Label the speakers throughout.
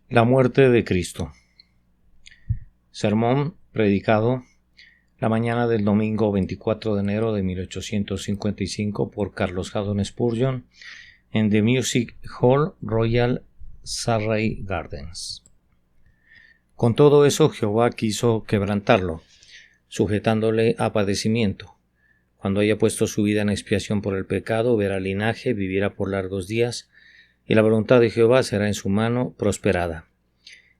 Speaker 1: La muerte de Cristo. Sermón predicado la mañana del domingo 24 de enero de 1855 por Carlos Haddon Spurgeon en The Music Hall Royal Surrey Gardens. Con todo eso Jehová quiso quebrantarlo, sujetándole a padecimiento. Cuando haya puesto su vida en expiación por el pecado, verá linaje, vivirá por largos días, y la voluntad de Jehová será en su mano prosperada.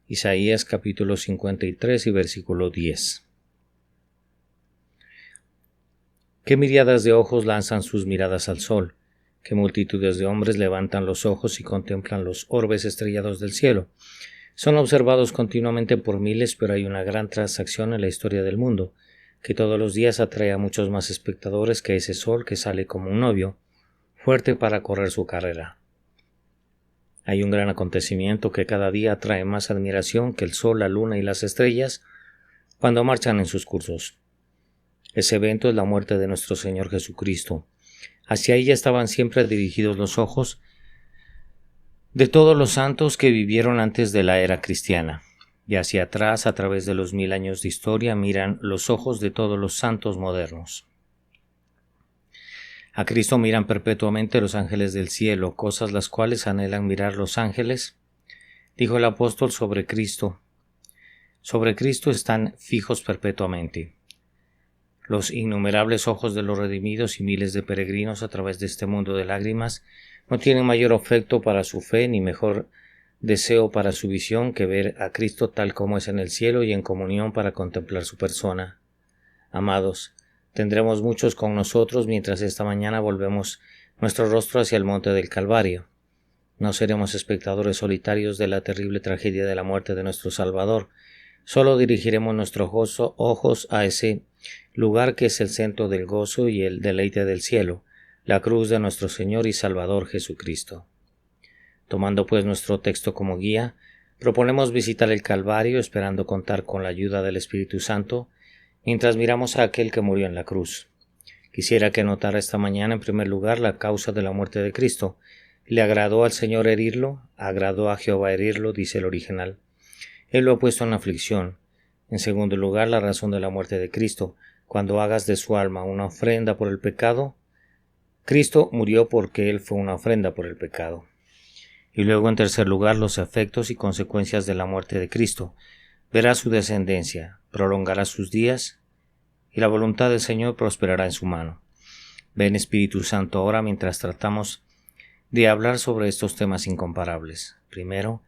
Speaker 1: Isaías capítulo 53 y versículo 10. ¿Qué miriadas de ojos lanzan sus miradas al sol? ¿Qué multitudes de hombres levantan los ojos y contemplan los orbes estrellados del cielo? Son observados continuamente por miles, pero hay una gran transacción en la historia del mundo, que todos los días atrae a muchos más espectadores que ese sol que sale como un novio, fuerte para correr su carrera. Hay un gran acontecimiento que cada día atrae más admiración que el sol, la luna y las estrellas cuando marchan en sus cursos. Ese evento es la muerte de nuestro Señor Jesucristo. Hacia ella estaban siempre dirigidos los ojos de todos los santos que vivieron antes de la era cristiana. Y hacia atrás, a través de los 1000 años de historia, miran los ojos de todos los santos modernos. A Cristo miran perpetuamente los ángeles del cielo, cosas las cuales anhelan mirar los ángeles. Dijo el apóstol sobre Cristo. Sobre Cristo están fijos perpetuamente. Los innumerables ojos de los redimidos y miles de peregrinos a través de este mundo de lágrimas no tienen mayor afecto para su fe ni mejor deseo para su visión que ver a Cristo tal como es en el cielo y en comunión para contemplar su persona. Amados, tendremos muchos con nosotros mientras esta mañana volvemos nuestro rostro hacia el monte del Calvario. No seremos espectadores solitarios de la terrible tragedia de la muerte de nuestro Salvador. Solo dirigiremos nuestros ojos a ese lugar que es el centro del gozo y el deleite del cielo, la cruz de nuestro Señor y Salvador Jesucristo. Tomando pues nuestro texto como guía, proponemos visitar el Calvario esperando contar con la ayuda del Espíritu Santo mientras miramos a aquel que murió en la cruz. Quisiera que notara esta mañana en primer lugar la causa de la muerte de Cristo. ¿Le agradó al Señor herirlo? ¿Agradó a Jehová herirlo?, dice el original. Él lo ha puesto en aflicción. En segundo lugar, la razón de la muerte de Cristo. Cuando hagas de su alma una ofrenda por el pecado, Cristo murió porque Él fue una ofrenda por el pecado. Y luego, en tercer lugar, los efectos y consecuencias de la muerte de Cristo. Verá su descendencia, prolongará sus días, y la voluntad del Señor prosperará en su mano. Ven, Espíritu Santo, ahora mientras tratamos de hablar sobre estos temas incomparables. Primero,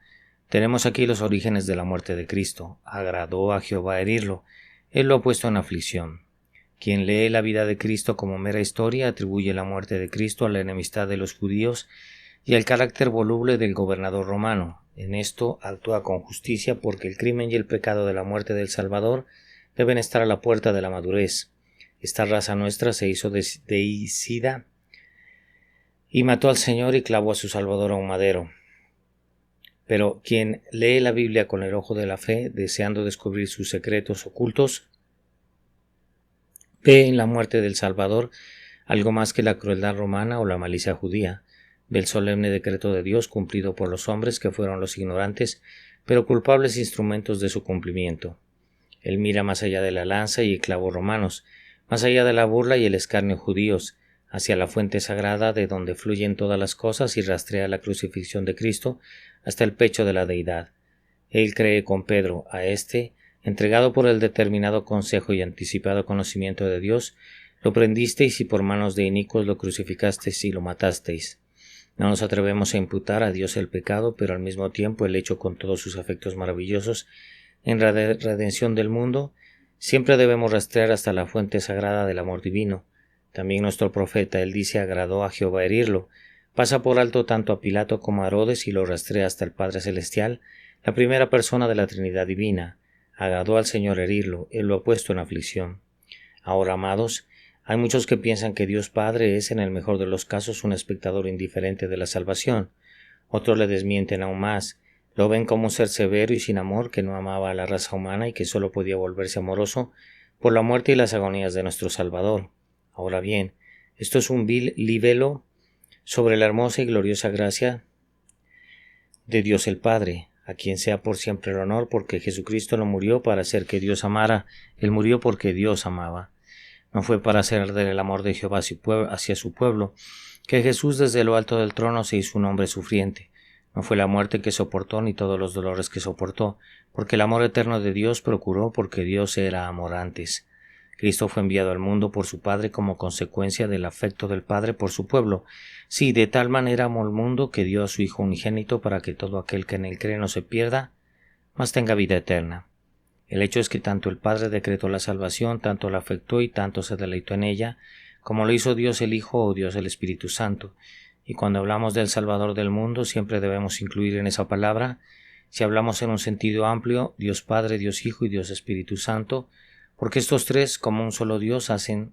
Speaker 1: tenemos aquí los orígenes de la muerte de Cristo. Agradó a Jehová herirlo. Él lo ha puesto en aflicción. Quien lee la vida de Cristo como mera historia atribuye la muerte de Cristo a la enemistad de los judíos y al carácter voluble del gobernador romano. En esto actúa con justicia porque el crimen y el pecado de la muerte del Salvador deben estar a la puerta de la madurez. Esta raza nuestra se hizo deicida y mató al Señor y clavó a su Salvador a un madero. Pero quien lee la Biblia con el ojo de la fe, deseando descubrir sus secretos ocultos, ve en la muerte del Salvador algo más que la crueldad romana o la malicia judía, del solemne decreto de Dios cumplido por los hombres que fueron los ignorantes, pero culpables instrumentos de su cumplimiento. Él mira más allá de la lanza y el clavo romanos, más allá de la burla y el escarnio judíos, hacia la fuente sagrada de donde fluyen todas las cosas y rastrea la crucifixión de Cristo hasta el pecho de la deidad. Él cree con Pedro, a éste, entregado por el determinado consejo y anticipado conocimiento de Dios, lo prendisteis y por manos de inicuos lo crucificasteis y lo matasteis. No nos atrevemos a imputar a Dios el pecado, pero al mismo tiempo el hecho con todos sus efectos maravillosos en la redención del mundo, siempre debemos rastrear hasta la fuente sagrada del amor divino. También nuestro profeta, él dice, agradó a Jehová herirlo. Pasa por alto tanto a Pilato como a Herodes y lo rastrea hasta el Padre Celestial, la primera persona de la Trinidad Divina. Agradó al Señor herirlo, él lo ha puesto en aflicción. Ahora, amados, hay muchos que piensan que Dios Padre es, en el mejor de los casos, un espectador indiferente de la salvación. Otros le desmienten aún más. Lo ven como un ser severo y sin amor que no amaba a la raza humana y que solo podía volverse amoroso por la muerte y las agonías de nuestro Salvador. Ahora bien, esto es un vil libelo sobre la hermosa y gloriosa gracia de Dios el Padre. a quien sea por siempre el honor, porque Jesucristo no murió para hacer que Dios amara, Él murió porque Dios amaba. No fue para hacer arder el amor de Jehová hacia su pueblo, que Jesús desde lo alto del trono se hizo un hombre sufriente. No fue la muerte que soportó ni todos los dolores que soportó, porque el amor eterno de Dios procuró, porque Dios era amor antes. Cristo fue enviado al mundo por su Padre como consecuencia del afecto del Padre por su pueblo. Sí, de tal manera amó al mundo que dio a su Hijo unigénito para que todo aquel que en él cree no se pierda, mas tenga vida eterna. El hecho es que tanto el Padre decretó la salvación, tanto la afectó y tanto se deleitó en ella, como lo hizo Dios el Hijo o Dios el Espíritu Santo. Y cuando hablamos del Salvador del mundo, siempre debemos incluir en esa palabra, si hablamos en un sentido amplio, Dios Padre, Dios Hijo y Dios Espíritu Santo, porque estos tres, como un solo Dios, hacen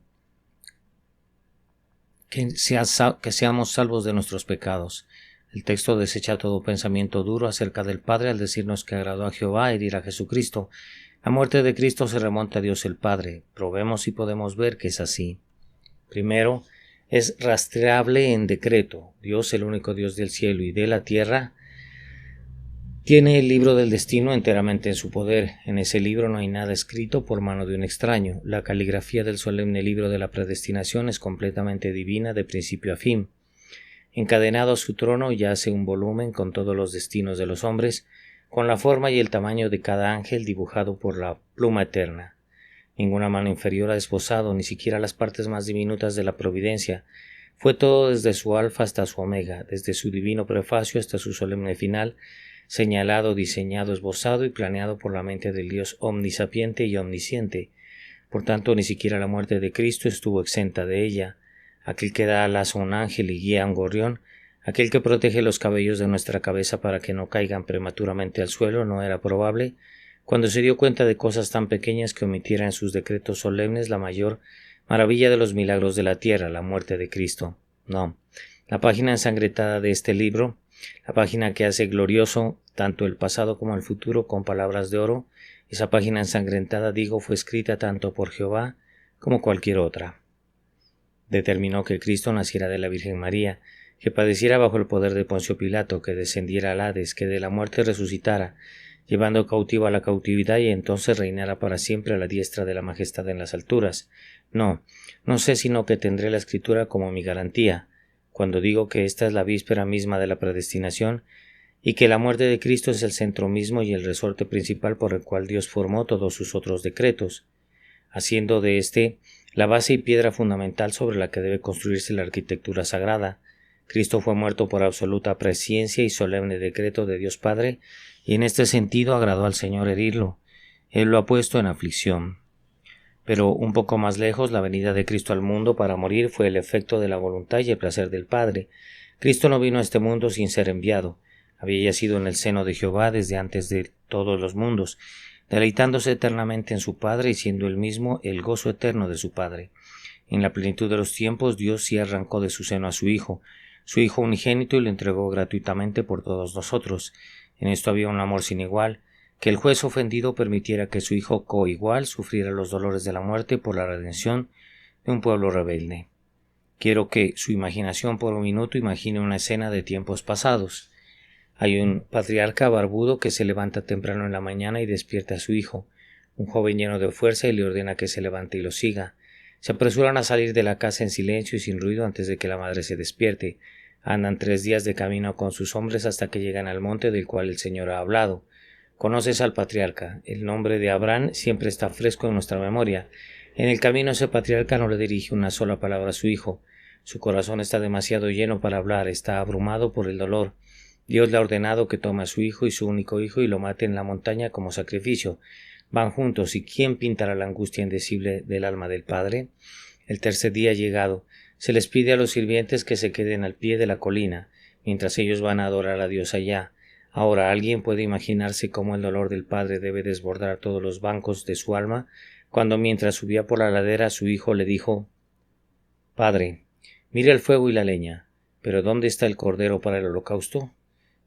Speaker 1: que seamos salvos de nuestros pecados. El texto desecha todo pensamiento duro acerca del Padre al decirnos que agradó a Jehová herir a Jesucristo. La muerte de Cristo se remonta a Dios el Padre. Probemos y podemos ver que es así. Primero, es rastreable en decreto. Dios, el único Dios del cielo y de la tierra, tiene el libro del destino enteramente en su poder. En ese libro no hay nada escrito por mano de un extraño. La caligrafía del solemne libro de la predestinación es completamente divina de principio a fin. Encadenado a su trono yace un volumen con todos los destinos de los hombres, con la forma y el tamaño de cada ángel dibujado por la pluma eterna. Ninguna mano inferior ha esbozado, ni siquiera las partes más diminutas de la providencia. Fue todo desde su alfa hasta su omega, desde su divino prefacio hasta su solemne final, señalado, diseñado, esbozado y planeado por la mente del Dios omnisapiente y omnisciente. Por tanto, ni siquiera la muerte de Cristo estuvo exenta de ella. Aquel que da alas a un ángel y guía a un gorrión, aquel que protege los cabellos de nuestra cabeza para que no caigan prematuramente al suelo, no era probable, cuando se dio cuenta de cosas tan pequeñas, que omitiera en sus decretos solemnes la mayor maravilla de los milagros de la tierra, la muerte de Cristo. No, la página ensangrentada de este libro, la página que hace glorioso tanto el pasado como el futuro con palabras de oro, esa página ensangrentada, digo, fue escrita tanto por Jehová como cualquier otra. Determinó que Cristo naciera de la Virgen María, que padeciera bajo el poder de Poncio Pilato, que descendiera al Hades, que de la muerte resucitara, llevando cautivo a la cautividad y entonces reinara para siempre a la diestra de la majestad en las alturas. No sé sino que tendré la Escritura como mi garantía, cuando digo que esta es la víspera misma de la predestinación, y que la muerte de Cristo es el centro mismo y el resorte principal por el cual Dios formó todos sus otros decretos, haciendo de éste la base y piedra fundamental sobre la que debe construirse la arquitectura sagrada. Cristo fue muerto por absoluta presciencia y solemne decreto de Dios Padre, y en este sentido agradó al Señor herirlo. Él lo ha puesto en aflicción. Pero un poco más lejos, la venida de Cristo al mundo para morir fue el efecto de la voluntad y el placer del Padre. Cristo no vino a este mundo sin ser enviado. Había yacido en el seno de Jehová desde antes de todos los mundos, deleitándose eternamente en su Padre y siendo él mismo el gozo eterno de su Padre. En la plenitud de los tiempos, Dios sí arrancó de su seno a su Hijo unigénito, y lo entregó gratuitamente por todos nosotros. En esto había un amor sin igual, que el juez ofendido permitiera que su Hijo coigual sufriera los dolores de la muerte por la redención de un pueblo rebelde. Quiero que su imaginación por un minuto imagine una escena de tiempos pasados. Hay un patriarca barbudo que se levanta temprano en la mañana y despierta a su hijo, un joven lleno de fuerza, y le ordena que se levante y lo siga. Se apresuran a salir de la casa en silencio y sin ruido antes de que la madre se despierte. Andan 3 días de camino con sus hombres hasta que llegan al monte del cual el Señor ha hablado. Conoces al patriarca. El nombre de Abraham siempre está fresco en nuestra memoria. En el camino ese patriarca no le dirige una sola palabra a su hijo. Su corazón está demasiado lleno para hablar, está abrumado por el dolor. Dios le ha ordenado que tome a su hijo y su único hijo y lo mate en la montaña como sacrificio. Van juntos, ¿y quién pintará la angustia indecible del alma del padre? El 3er día llegado, se les pide a los sirvientes que se queden al pie de la colina, mientras ellos van a adorar a Dios allá. Ahora, ¿alguien puede imaginarse cómo el dolor del padre debe desbordar todos los bancos de su alma, cuando mientras subía por la ladera su hijo le dijo: «Padre, mira el fuego y la leña, pero ¿dónde está el cordero para el holocausto?».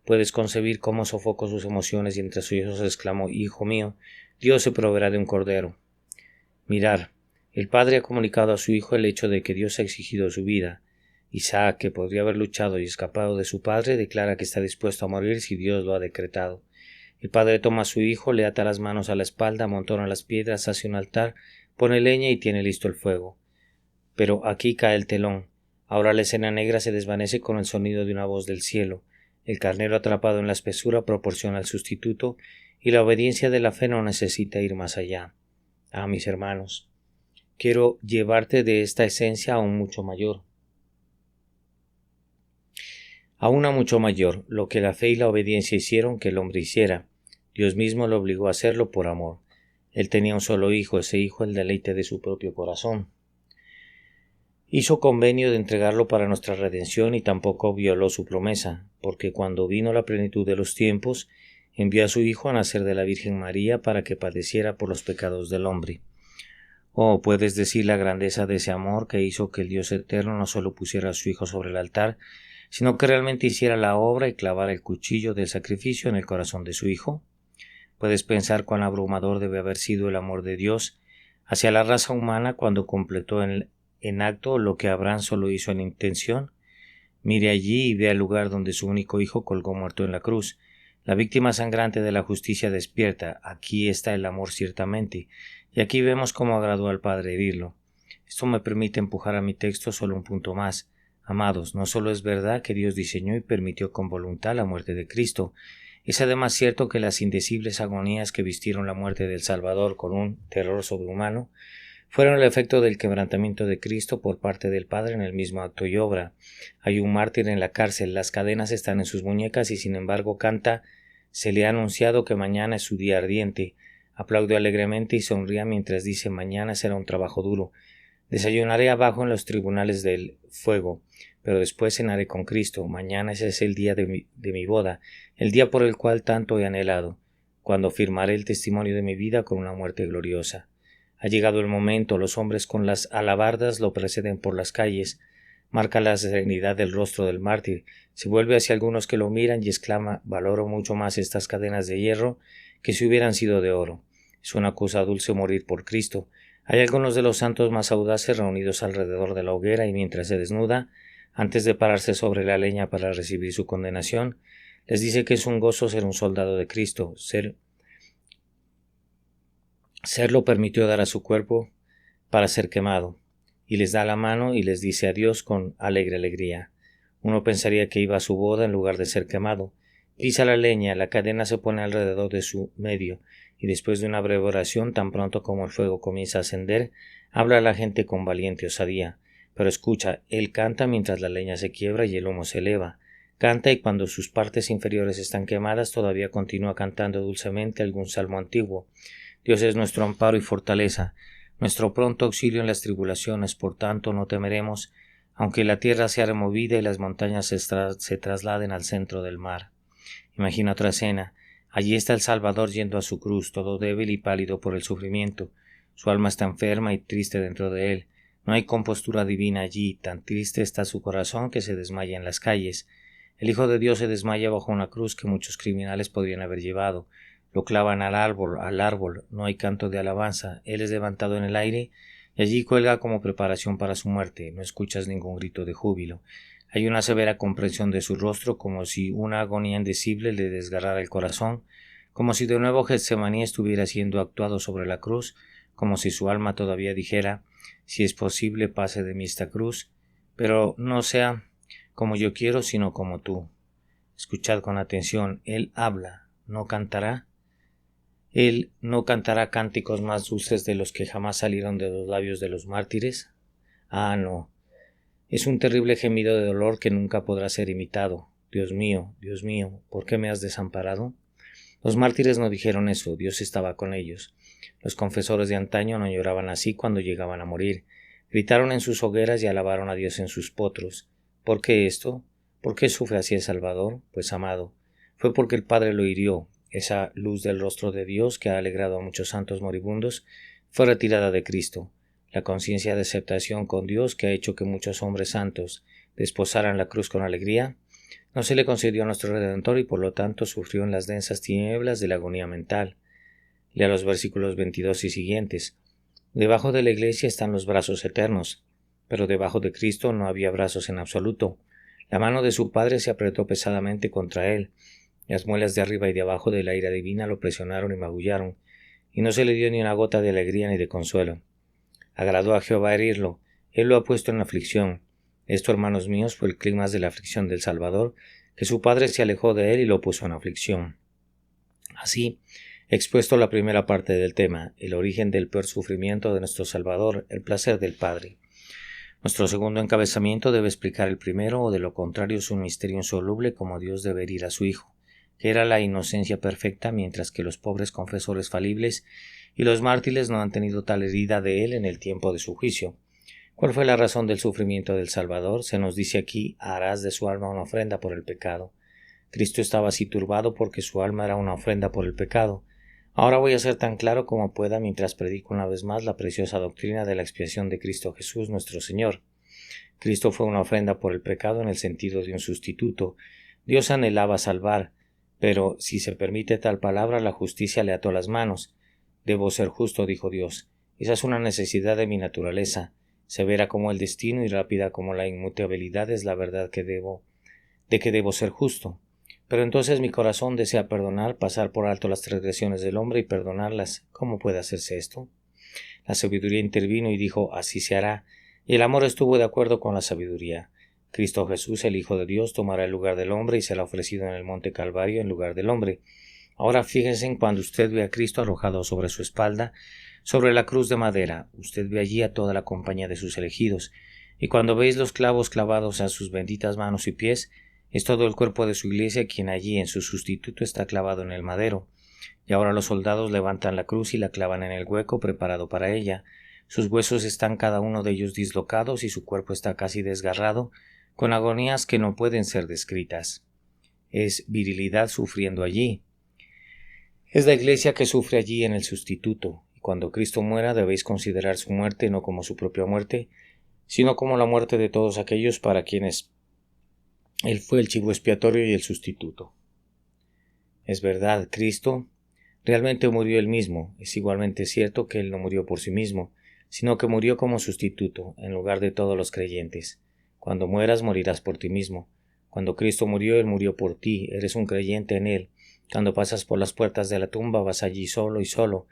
Speaker 1: Puedes concebir cómo sofocó sus emociones y entre sollozos exclamó: «Hijo mío, Dios se proveerá de un cordero». Mirar, el padre ha comunicado a su hijo el hecho de que Dios ha exigido su vida. Isaac, que podría haber luchado y escapado de su padre, declara que está dispuesto a morir si Dios lo ha decretado. El padre toma a su hijo, le ata las manos a la espalda, amontona las piedras, hace un altar, pone leña y tiene listo el fuego. Pero aquí cae el telón. Ahora la escena negra se desvanece con el sonido de una voz del cielo. El carnero atrapado en la espesura proporciona el sustituto, y la obediencia de la fe no necesita ir más allá. Ah, mis hermanos, quiero llevarte de esta esencia a un mucho mayor. A una mucho mayor, lo que la fe y la obediencia hicieron que el hombre hiciera. Dios mismo lo obligó a hacerlo por amor. Él tenía un solo hijo, ese hijo el deleite de su propio corazón. Hizo convenio de entregarlo para nuestra redención y tampoco violó su promesa, porque cuando vino la plenitud de los tiempos, envió a su Hijo a nacer de la Virgen María para que padeciera por los pecados del hombre. Oh, puedes decir la grandeza de ese amor que hizo que el Dios eterno no solo pusiera a su Hijo sobre el altar, sino que realmente hiciera la obra y clavara el cuchillo del sacrificio en el corazón de su Hijo. Puedes pensar cuán abrumador debe haber sido el amor de Dios hacia la raza humana cuando completó en acto lo que Abraham solo hizo en intención. Mire allí y vea el lugar donde su único hijo colgó muerto en la cruz. La víctima sangrante de la justicia despierta. Aquí está el amor ciertamente, y aquí vemos cómo agradó al Padre herirlo. Esto me permite empujar a mi texto solo un punto más. Amados, no solo es verdad que Dios diseñó y permitió con voluntad la muerte de Cristo, es además cierto que las indecibles agonías que vistieron la muerte del Salvador con un terror sobrehumano fueron el efecto del quebrantamiento de Cristo por parte del Padre en el mismo acto y obra. Hay un mártir en la cárcel, las cadenas están en sus muñecas y sin embargo canta: se le ha anunciado que mañana es su día ardiente. Aplaude alegremente y sonríe mientras dice: mañana será un trabajo duro. Desayunaré abajo en los tribunales del fuego, pero después cenaré con Cristo. Mañana ese es el día de mi boda, el día por el cual tanto he anhelado, cuando firmaré el testimonio de mi vida con una muerte gloriosa. Ha llegado el momento, los hombres con las alabardas lo preceden por las calles, marca la serenidad del rostro del mártir, se vuelve hacia algunos que lo miran y exclama: valoro mucho más estas cadenas de hierro que si hubieran sido de oro. Es una cosa dulce morir por Cristo. Hay algunos de los santos más audaces reunidos alrededor de la hoguera y mientras se desnuda, antes de pararse sobre la leña para recibir su condenación, les dice que es un gozo ser un soldado de Cristo, serlo permitió dar a su cuerpo para ser quemado, y les da la mano y les dice adiós con alegre alegría. Uno pensaría que iba a su boda en lugar de ser quemado. Pisa la leña, la cadena se pone alrededor de su medio, y después de una breve oración, tan pronto como el fuego comienza a ascender, habla a la gente con valiente osadía. Pero escucha, él canta mientras la leña se quiebra y el humo se eleva. Canta y cuando sus partes inferiores están quemadas todavía continúa cantando dulcemente algún salmo antiguo. Dios es nuestro amparo y fortaleza, nuestro pronto auxilio en las tribulaciones, por tanto no temeremos, aunque la tierra sea removida y las montañas se trasladen al centro del mar. Imagina otra escena. Allí está el Salvador yendo a su cruz, todo débil y pálido por el sufrimiento. Su alma está enferma y triste dentro de él. No hay compostura divina allí, tan triste está su corazón que se desmaya en las calles. El Hijo de Dios se desmaya bajo una cruz que muchos criminales podrían haber llevado. Lo clavan al árbol, no hay canto de alabanza. Él es levantado en el aire y allí cuelga como preparación para su muerte. No escuchas ningún grito de júbilo. Hay una severa comprensión de su rostro, como si una agonía indecible le desgarrara el corazón, como si de nuevo Getsemaní estuviera siendo actuado sobre la cruz, como si su alma todavía dijera: si es posible, pase de mí esta cruz, pero no sea como yo quiero, sino como tú. Escuchad con atención, él habla, no cantará. Él no cantará cánticos más dulces de los que jamás salieron de los labios de los mártires. Ah, no. Es un terrible gemido de dolor que nunca podrá ser imitado. Dios mío, ¿por qué me has desamparado? Los mártires no dijeron eso, Dios estaba con ellos. Los confesores de antaño no lloraban así cuando llegaban a morir. Gritaron en sus hogueras y alabaron a Dios en sus potros. ¿Por qué esto? ¿Por qué sufre así el Salvador? Pues, amado, fue porque el Padre lo hirió. Esa luz del rostro de Dios que ha alegrado a muchos santos moribundos fue retirada de Cristo. La conciencia de aceptación con Dios que ha hecho que muchos hombres santos desposaran la cruz con alegría, no se le concedió a nuestro Redentor y por lo tanto sufrió en las densas tinieblas de la agonía mental. Lea los versículos 22 y siguientes. Debajo de la iglesia están los brazos eternos, pero debajo de Cristo no había brazos en absoluto. La mano de su Padre se apretó pesadamente contra él, Las muelas de arriba y de abajo de la ira divina lo presionaron y magullaron, y no se le dio ni una gota de alegría ni de consuelo. Agradó a Jehová herirlo, él lo ha puesto en aflicción. Esto, hermanos míos, fue el clima de la aflicción del Salvador, que su Padre se alejó de él y lo puso en aflicción. Así, expuesto la primera parte del tema, el origen del peor sufrimiento de nuestro Salvador, el placer del Padre. Nuestro segundo encabezamiento debe explicar el primero, o de lo contrario es un misterio insoluble como Dios debe herir a su Hijo, que era la inocencia perfecta, mientras que los pobres confesores falibles y los mártires no han tenido tal herida de él en el tiempo de su juicio. ¿Cuál fue la razón del sufrimiento del Salvador? Se nos dice aquí: harás de su alma una ofrenda por el pecado. Cristo estaba así turbado porque su alma era una ofrenda por el pecado. Ahora voy a ser tan claro como pueda mientras predico una vez más la preciosa doctrina de la expiación de Cristo Jesús nuestro Señor. Cristo fue una ofrenda por el pecado en el sentido de un sustituto. Dios anhelaba salvar, pero si se permite tal palabra, la justicia le ató las manos. Debo ser justo, dijo Dios. Esa es una necesidad de mi naturaleza. Severa como el destino y rápida como la inmutabilidad es la verdad de que debo ser justo. Pero entonces mi corazón desea perdonar, pasar por alto las transgresiones del hombre y perdonarlas. ¿Cómo puede hacerse esto? La sabiduría intervino y dijo: así se hará. Y el amor estuvo de acuerdo con la sabiduría. Cristo Jesús, el Hijo de Dios, tomará el lugar del hombre y será ofrecido en el monte Calvario en lugar del hombre. Ahora fíjense en cuando usted ve a Cristo arrojado sobre su espalda, sobre la cruz de madera. Usted ve allí a toda la compañía de sus elegidos. Y cuando veis los clavos clavados a sus benditas manos y pies, es todo el cuerpo de su iglesia quien allí en su sustituto está clavado en el madero. Y ahora los soldados levantan la cruz y la clavan en el hueco preparado para ella. Sus huesos están cada uno de ellos dislocados y su cuerpo está casi desgarrado, con agonías que no pueden ser descritas. Es virilidad sufriendo allí. Es la iglesia que sufre allí en el sustituto, y cuando Cristo muera debéis considerar su muerte no como su propia muerte, sino como la muerte de todos aquellos para quienes Él fue el chivo expiatorio y el sustituto. Es verdad, Cristo realmente murió Él mismo. Es igualmente cierto que Él no murió por sí mismo, sino que murió como sustituto, en lugar de todos los creyentes. Cuando mueras, morirás por ti mismo. Cuando Cristo murió, Él murió por ti. Eres un creyente en Él. Cuando pasas por las puertas de la tumba, vas allí solo y solo.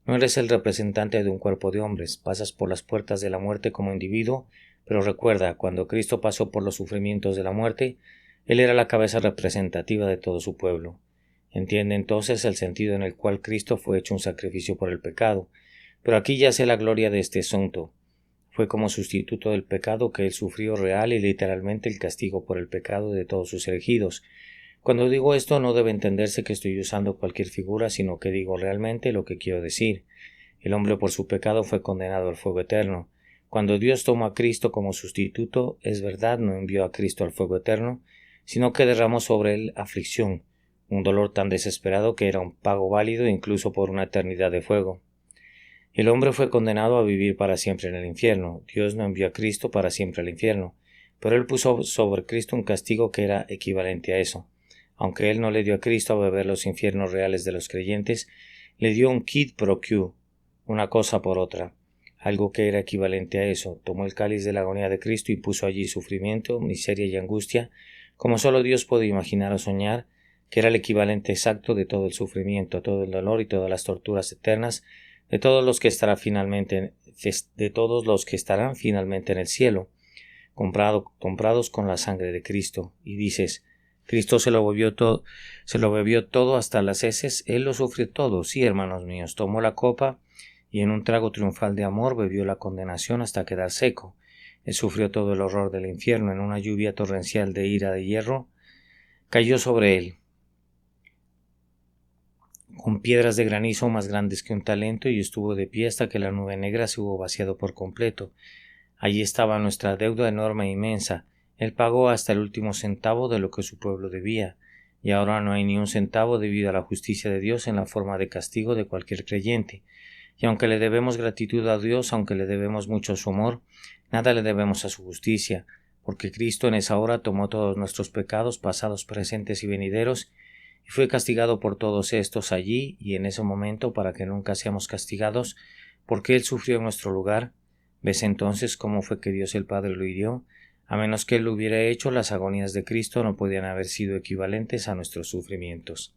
Speaker 1: No eres el representante de un cuerpo de hombres. Pasas por las puertas de la muerte como individuo, pero recuerda, cuando Cristo pasó por los sufrimientos de la muerte, Él era la cabeza representativa de todo su pueblo. Entiende entonces el sentido en el cual Cristo fue hecho un sacrificio por el pecado. Pero aquí yace la gloria de este asunto. Fue como sustituto del pecado que Él sufrió real y literalmente el castigo por el pecado de todos sus elegidos. Cuando digo esto no debe entenderse que estoy usando cualquier figura, sino que digo realmente lo que quiero decir. El hombre por su pecado fue condenado al fuego eterno. Cuando Dios tomó a Cristo como sustituto, es verdad, no envió a Cristo al fuego eterno, sino que derramó sobre él aflicción, un dolor tan desesperado que era un pago válido incluso por una eternidad de fuego. El hombre fue condenado a vivir para siempre en el infierno. Dios no envió a Cristo para siempre al infierno, pero Él puso sobre Cristo un castigo que era equivalente a eso. Aunque Él no le dio a Cristo a beber los infiernos reales de los creyentes, le dio un quid pro quo, una cosa por otra, algo que era equivalente a eso. Tomó el cáliz de la agonía de Cristo y puso allí sufrimiento, miseria y angustia, como solo Dios puede imaginar o soñar, que era el equivalente exacto de todo el sufrimiento, todo el dolor y todas las torturas eternas, de todos los que estarán finalmente en el cielo, comprados con la sangre de Cristo. Y dices: Cristo se lo bebió todo hasta las heces. Él lo sufrió todo. Sí, hermanos míos, tomó la copa y en un trago triunfal de amor bebió la condenación hasta quedar seco. Él sufrió todo el horror del infierno. En una lluvia torrencial de ira de hierro cayó sobre él, con piedras de granizo más grandes que un talento, y estuvo de pie hasta que la nube negra se hubo vaciado por completo. Allí estaba nuestra deuda enorme e inmensa. Él pagó hasta el último centavo de lo que su pueblo debía, y ahora no hay ni un centavo debido a la justicia de Dios en la forma de castigo de cualquier creyente. Y aunque le debemos gratitud a Dios, aunque le debemos mucho a su amor, nada le debemos a su justicia, porque Cristo en esa hora tomó todos nuestros pecados pasados, presentes y venideros, y fue castigado por todos estos allí y en ese momento para que nunca seamos castigados, porque Él sufrió en nuestro lugar. ¿Ves entonces cómo fue que Dios el Padre lo hirió? A menos que Él lo hubiera hecho, las agonías de Cristo no podían haber sido equivalentes a nuestros sufrimientos.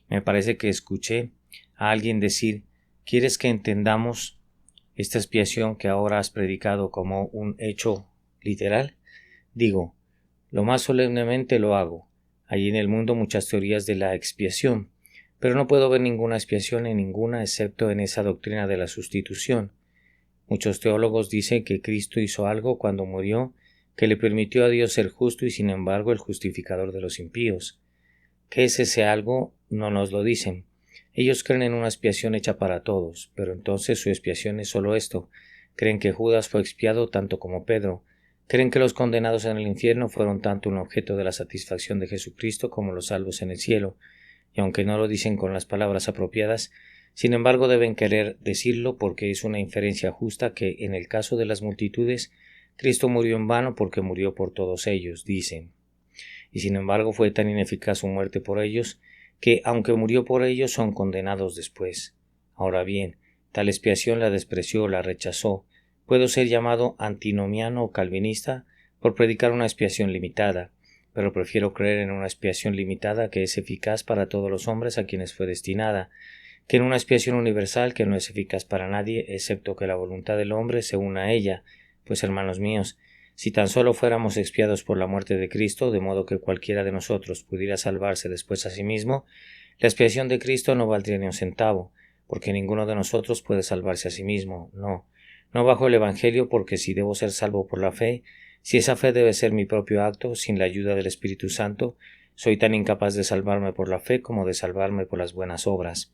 Speaker 1: Me parece que escuché a alguien decir: ¿quieres que entendamos esta expiación que ahora has predicado como un hecho literal? Digo, lo más solemnemente lo hago. Hay en el mundo muchas teorías de la expiación, pero no puedo ver ninguna expiación en ninguna excepto en esa doctrina de la sustitución. Muchos teólogos dicen que Cristo hizo algo cuando murió que le permitió a Dios ser justo y sin embargo el justificador de los impíos. ¿Qué es ese algo? No nos lo dicen. Ellos creen en una expiación hecha para todos, pero entonces su expiación es solo esto. Creen que Judas fue expiado tanto como Pedro. Creen que los condenados en el infierno fueron tanto un objeto de la satisfacción de Jesucristo como los salvos en el cielo, y aunque no lo dicen con las palabras apropiadas, sin embargo deben querer decirlo porque es una inferencia justa que, en el caso de las multitudes, Cristo murió en vano porque murió por todos ellos, dicen. Y sin embargo fue tan ineficaz su muerte por ellos, que aunque murió por ellos son condenados después. Ahora bien, tal expiación la despreció, la rechazó. Puedo ser llamado antinomiano o calvinista por predicar una expiación limitada, pero prefiero creer en una expiación limitada que es eficaz para todos los hombres a quienes fue destinada, que en una expiación universal que no es eficaz para nadie, excepto que la voluntad del hombre se una a ella. Pues, hermanos míos, si tan solo fuéramos expiados por la muerte de Cristo, de modo que cualquiera de nosotros pudiera salvarse después a sí mismo, la expiación de Cristo no valdría ni un centavo, porque ninguno de nosotros puede salvarse a sí mismo. No bajo el Evangelio, porque si debo ser salvo por la fe, si esa fe debe ser mi propio acto, sin la ayuda del Espíritu Santo, soy tan incapaz de salvarme por la fe como de salvarme por las buenas obras.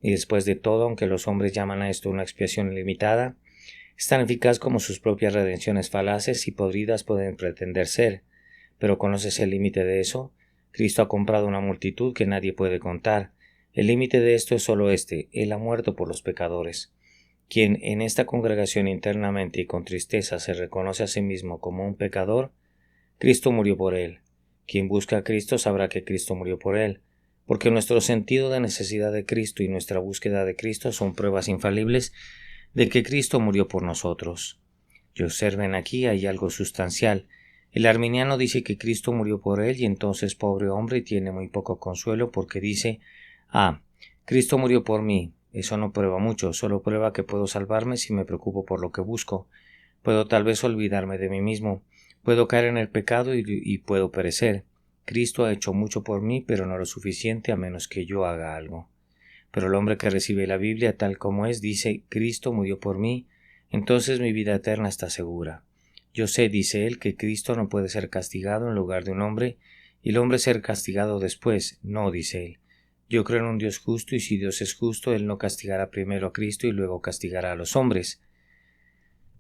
Speaker 1: Y después de todo, aunque los hombres llaman a esto una expiación ilimitada, es tan eficaz como sus propias redenciones falaces y podridas pueden pretender ser. Pero ¿conoces el límite de eso? Cristo ha comprado una multitud que nadie puede contar. El límite de esto es solo este: Él ha muerto por los pecadores. Quien en esta congregación internamente y con tristeza se reconoce a sí mismo como un pecador, Cristo murió por él. Quien busca a Cristo sabrá que Cristo murió por él, porque nuestro sentido de necesidad de Cristo y nuestra búsqueda de Cristo son pruebas infalibles de que Cristo murió por nosotros. Y observen aquí, hay algo sustancial. El arminiano dice que Cristo murió por él y entonces, pobre hombre, tiene muy poco consuelo porque dice: Cristo murió por mí. Eso no prueba mucho, solo prueba que puedo salvarme si me preocupo por lo que busco. Puedo tal vez olvidarme de mí mismo, puedo caer en el pecado y puedo perecer. Cristo ha hecho mucho por mí, pero no lo suficiente a menos que yo haga algo. Pero el hombre que recibe la Biblia tal como es dice: Cristo murió por mí, entonces mi vida eterna está segura. Yo sé, dice él, que Cristo no puede ser castigado en lugar de un hombre, y el hombre ser castigado después. No, dice él. Yo creo en un Dios justo, y si Dios es justo, Él no castigará primero a Cristo y luego castigará a los hombres.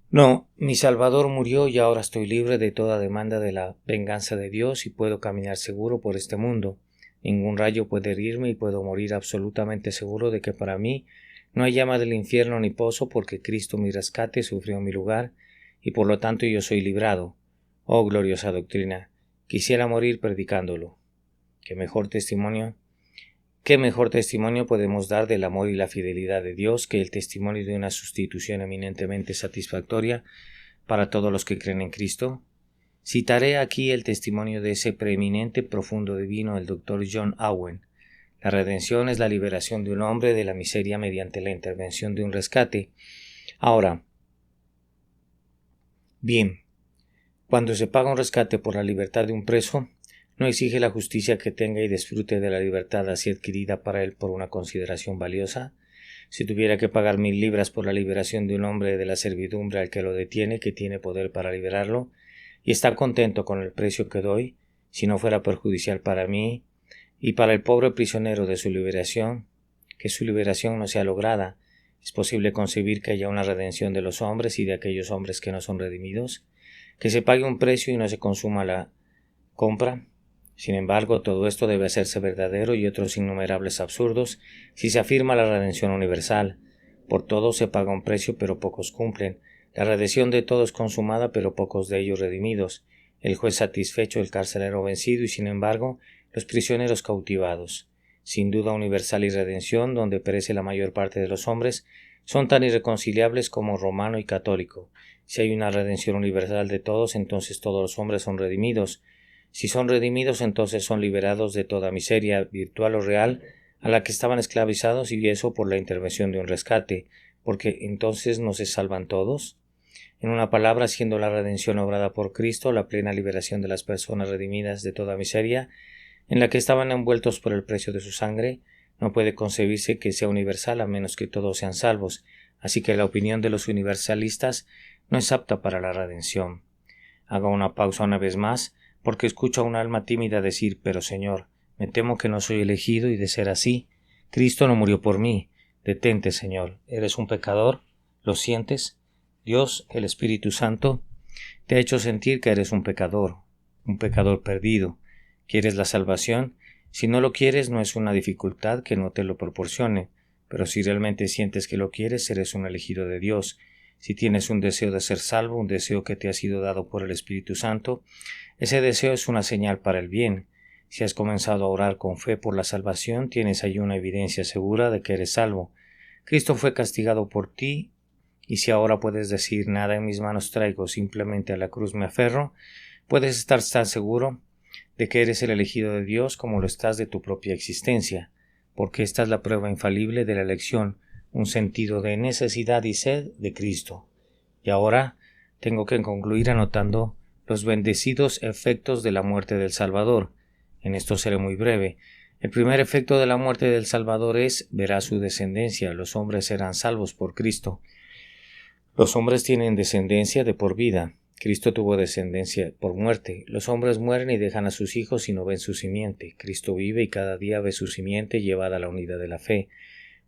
Speaker 1: No, mi Salvador murió y ahora estoy libre de toda demanda de la venganza de Dios y puedo caminar seguro por este mundo. Ningún rayo puede herirme y puedo morir absolutamente seguro de que para mí no hay llama del infierno ni pozo, porque Cristo mi rescate sufrió en mi lugar y por lo tanto yo soy librado. Oh gloriosa doctrina, quisiera morir predicándolo. ¿Qué mejor testimonio podemos dar del amor y la fidelidad de Dios que el testimonio de una sustitución eminentemente satisfactoria para todos los que creen en Cristo? Citaré aquí el testimonio de ese preeminente profundo divino, el Dr. John Owen. La redención es la liberación de un hombre de la miseria mediante la intervención de un rescate. Ahora, bien, cuando se paga un rescate por la libertad de un preso, no exige la justicia que tenga y disfrute de la libertad así adquirida para él por una consideración valiosa. Si tuviera que pagar 1000 libras por la liberación de un hombre de la servidumbre al que lo detiene, que tiene poder para liberarlo, y está contento con el precio que doy, si no fuera perjudicial para mí y para el pobre prisionero de su liberación, que su liberación no sea lograda, ¿es posible concebir que haya una redención de los hombres y de aquellos hombres que no son redimidos? ¿Que se pague un precio y no se consuma la compra? Sin embargo, todo esto debe hacerse verdadero y otros innumerables absurdos si se afirma la redención universal. Por todo se paga un precio, pero pocos cumplen. La redención de todos consumada, pero pocos de ellos redimidos. El juez satisfecho, el carcelero vencido y, sin embargo, los prisioneros cautivados. Sin duda universal y redención, donde perece la mayor parte de los hombres, son tan irreconciliables como romano y católico. Si hay una redención universal de todos, entonces todos los hombres son redimidos. Si son redimidos, entonces son liberados de toda miseria, virtual o real, a la que estaban esclavizados, y eso por la intervención de un rescate, porque entonces no se salvan todos. En una palabra, siendo la redención obrada por Cristo, la plena liberación de las personas redimidas de toda miseria, en la que estaban envueltos por el precio de su sangre, no puede concebirse que sea universal a menos que todos sean salvos, así que la opinión de los universalistas no es apta para la redención. Haga una pausa una vez más, porque escucho a un alma tímida decir: pero Señor, me temo que no soy elegido, y de ser así, Cristo no murió por mí. Detente, Señor, ¿eres un pecador? ¿Lo sientes? Dios, el Espíritu Santo, te ha hecho sentir que eres un pecador perdido. ¿Quieres la salvación? Si no lo quieres, no es una dificultad que no te lo proporcione, pero si realmente sientes que lo quieres, eres un elegido de Dios. Si tienes un deseo de ser salvo, un deseo que te ha sido dado por el Espíritu Santo, ese deseo es una señal para el bien. Si has comenzado a orar con fe por la salvación, tienes ahí una evidencia segura de que eres salvo. Cristo fue castigado por ti, y si ahora puedes decir: nada en mis manos traigo, simplemente a la cruz me aferro, puedes estar tan seguro de que eres el elegido de Dios como lo estás de tu propia existencia, porque esta es la prueba infalible de la elección, un sentido de necesidad y sed de Cristo. Y ahora tengo que concluir anotando los bendecidos efectos de la muerte del Salvador. En esto seré muy breve. El primer efecto de la muerte del Salvador es: verá su descendencia, los hombres serán salvos por Cristo. Los hombres tienen descendencia de por vida. Cristo tuvo descendencia por muerte. Los hombres mueren y dejan a sus hijos y no ven su simiente. Cristo vive y cada día ve su simiente llevada a la unidad de la fe.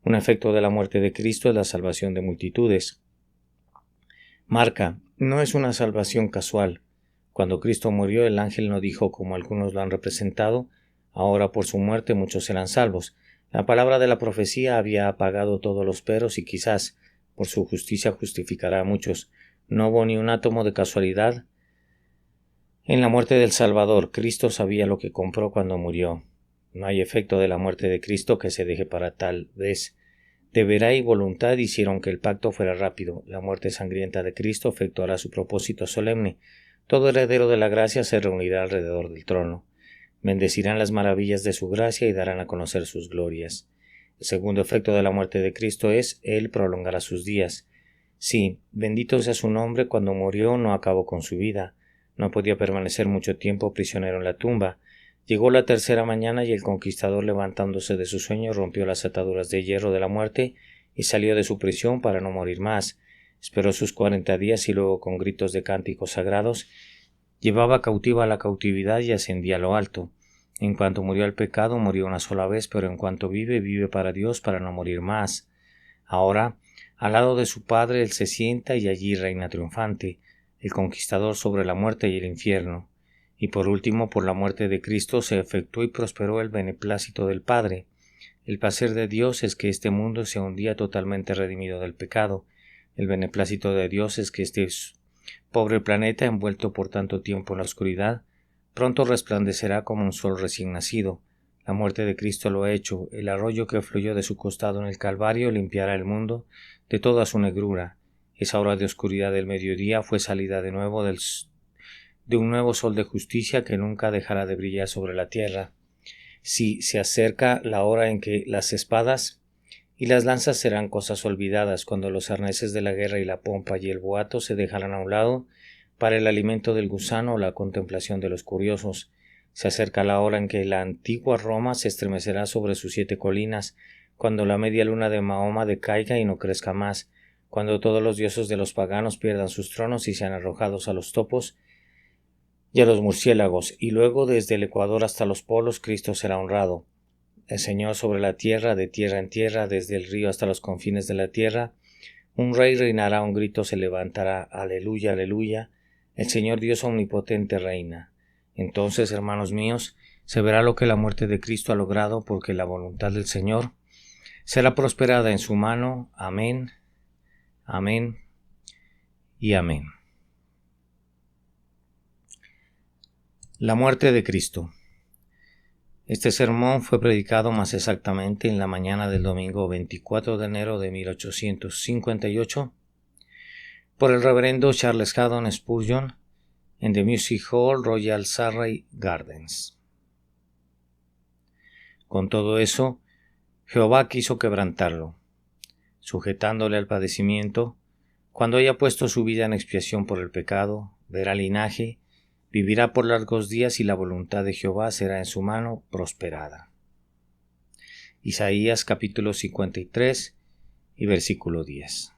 Speaker 1: Un efecto de la muerte de Cristo es la salvación de multitudes. Marca, no es una salvación casual. Cuando Cristo murió, el ángel no dijo, como algunos lo han representado: ahora por su muerte muchos serán salvos. La palabra de la profecía había apagado todos los peros y quizás por su justicia justificará a muchos. No hubo ni un átomo de casualidad en la muerte del Salvador. Cristo sabía lo que compró cuando murió. No hay efecto de la muerte de Cristo que se deje para tal vez. Deberá y voluntad hicieron que el pacto fuera rápido. La muerte sangrienta de Cristo efectuará su propósito solemne. Todo heredero de la gracia se reunirá alrededor del trono. Bendecirán las maravillas de su gracia y darán a conocer sus glorias. El segundo efecto de la muerte de Cristo es: Él prolongará sus días. Sí, bendito sea su nombre. Cuando murió no acabó con su vida. No podía permanecer mucho tiempo prisionero en la tumba. Llegó la tercera mañana y el conquistador, levantándose de su sueño, rompió las ataduras de hierro de la muerte y salió de su prisión para no morir más. Esperó sus 40 días y luego, con gritos de cánticos sagrados, llevaba cautiva la cautividad y ascendía a lo alto. En cuanto murió al pecado, murió una sola vez, pero en cuanto vive, vive para Dios, para no morir más. Ahora, al lado de su Padre, Él se sienta y allí reina triunfante, el conquistador sobre la muerte y el infierno. Y por último, por la muerte de Cristo se efectuó y prosperó el beneplácito del Padre. El placer de Dios es que este mundo sea un día totalmente redimido del pecado. El beneplácito de Dios es que este pobre planeta, envuelto por tanto tiempo en la oscuridad, pronto resplandecerá como un sol recién nacido. La muerte de Cristo lo ha hecho. El arroyo que fluyó de su costado en el Calvario limpiará el mundo de toda su negrura. Esa hora de oscuridad del mediodía fue salida de nuevo de un nuevo sol de justicia que nunca dejará de brillar sobre la tierra. Sí, se acerca la hora en que las espadas y las lanzas serán cosas olvidadas, cuando los arneses de la guerra y la pompa y el boato se dejarán a un lado para el alimento del gusano o la contemplación de los curiosos. Se acerca la hora en que la antigua Roma se estremecerá sobre sus 7 colinas, cuando la media luna de Mahoma decaiga y no crezca más, cuando todos los dioses de los paganos pierdan sus tronos y sean arrojados a los topos y a los murciélagos, y luego desde el Ecuador hasta los polos Cristo será honrado. El Señor sobre la tierra, de tierra en tierra, desde el río hasta los confines de la tierra. Un rey reinará, un grito se levantará: aleluya, aleluya, el Señor Dios omnipotente reina. Entonces, hermanos míos, se verá lo que la muerte de Cristo ha logrado, porque la voluntad del Señor será prosperada en su mano. Amén, amén y amén. La muerte de Cristo. Este sermón fue predicado más exactamente en la mañana del domingo 24 de enero de 1858 por el reverendo Charles Haddon Spurgeon en The Music Hall Royal Surrey Gardens. Con todo eso, Jehová quiso quebrantarlo, sujetándole al padecimiento. Cuando haya puesto su vida en expiación por el pecado, verá linaje, vivirá por largos días y la voluntad de Jehová será en su mano prosperada. Isaías capítulo 53 y versículo 10.